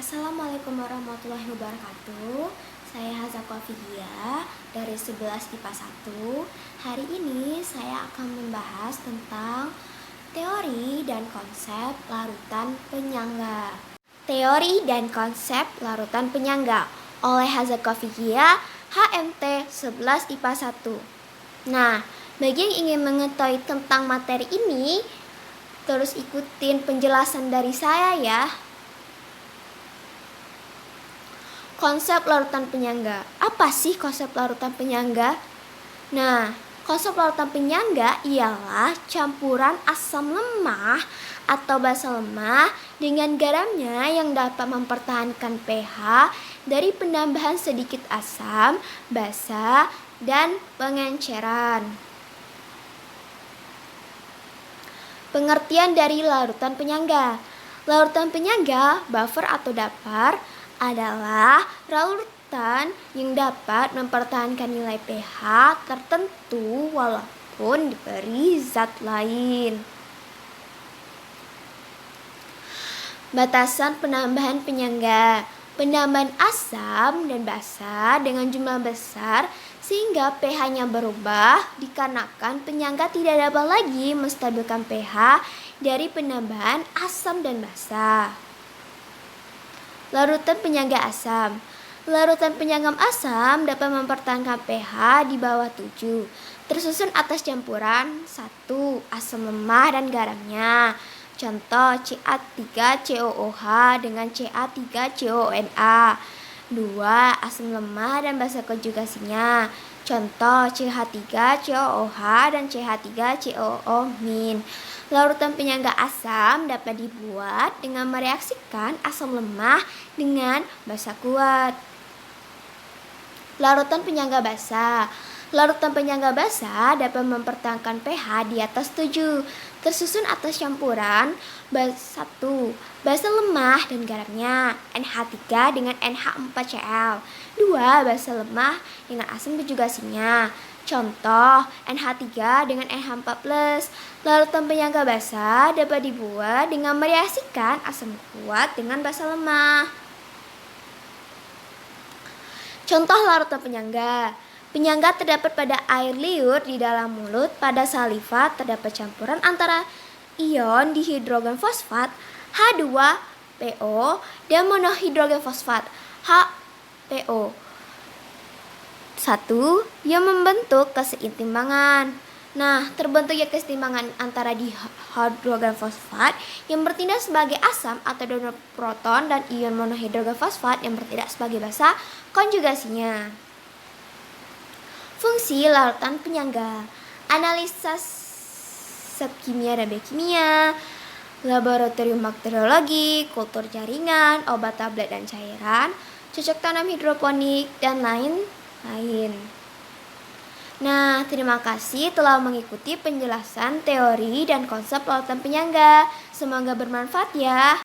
Assalamualaikum warahmatullahi wabarakatuh. Saya Haza Kofidia dari 11 IPA 1. Hari ini saya akan membahas tentang teori dan konsep larutan penyangga. Teori dan konsep larutan penyangga oleh Haza Kofidia, HMT 11 IPA 1. Nah, bagi yang ingin mengetahui tentang materi ini, terus ikutin penjelasan dari saya ya. Konsep larutan penyangga. Apa sih konsep larutan penyangga? Nah, konsep larutan penyangga ialah campuran asam lemah atau basa lemah dengan garamnya yang dapat mempertahankan pH dari penambahan sedikit asam, basa, dan pengenceran. Pengertian dari larutan penyangga. Larutan penyangga, buffer atau dapar, adalah larutan yang dapat mempertahankan nilai pH tertentu walaupun diberi zat lain. Batasan penambahan penyangga. Penambahan asam dan basa dengan jumlah besar sehingga pH-nya berubah dikarenakan penyangga tidak dapat lagi menstabilkan pH dari penambahan asam dan basa. Larutan penyangga asam. Larutan penyangga asam dapat mempertahankan pH di bawah 7, tersusun atas campuran 1. Asam lemah dan garamnya. Contoh Ca3COOH dengan Ca3COONa. 2. Asam lemah dan basa konjugasinya. Contoh CH3COOH dan CH3COO-. Larutan penyangga asam dapat dibuat dengan mereaksikan asam lemah dengan basa kuat. Larutan penyangga basa. Larutan penyangga basa dapat mempertahankan pH di atas 7, tersusun atas campuran 1. Basa lemah dan garamnya, NH3 dengan NH4Cl. 2. Basa lemah dengan asam konjugasinya. Contoh NH3 dengan NH4+. Larutan penyangga basa dapat dibuat dengan mereaksikan asam kuat dengan basa lemah. Contoh larutan penyangga. Penyangga terdapat pada air liur di dalam mulut. Pada saliva terdapat campuran antara ion dihidrogen fosfat H2PO dan monohidrogen fosfat HPO 1 yang membentuk keseimbangan. Nah, terbentuknya keseimbangan antara dihidrogen fosfat yang bertindak sebagai asam atau donor proton dan ion monohidrogen fosfat yang bertindak sebagai basa konjugasinya. Fungsi larutan penyangga. Analisa zat kimia dan biokimia, laboratorium bakteriologi, kultur jaringan, obat tablet dan cairan, cocok tanam hidroponik, dan lain-lain. Nah, terima kasih telah mengikuti penjelasan teori dan konsep larutan penyangga. Semoga bermanfaat ya.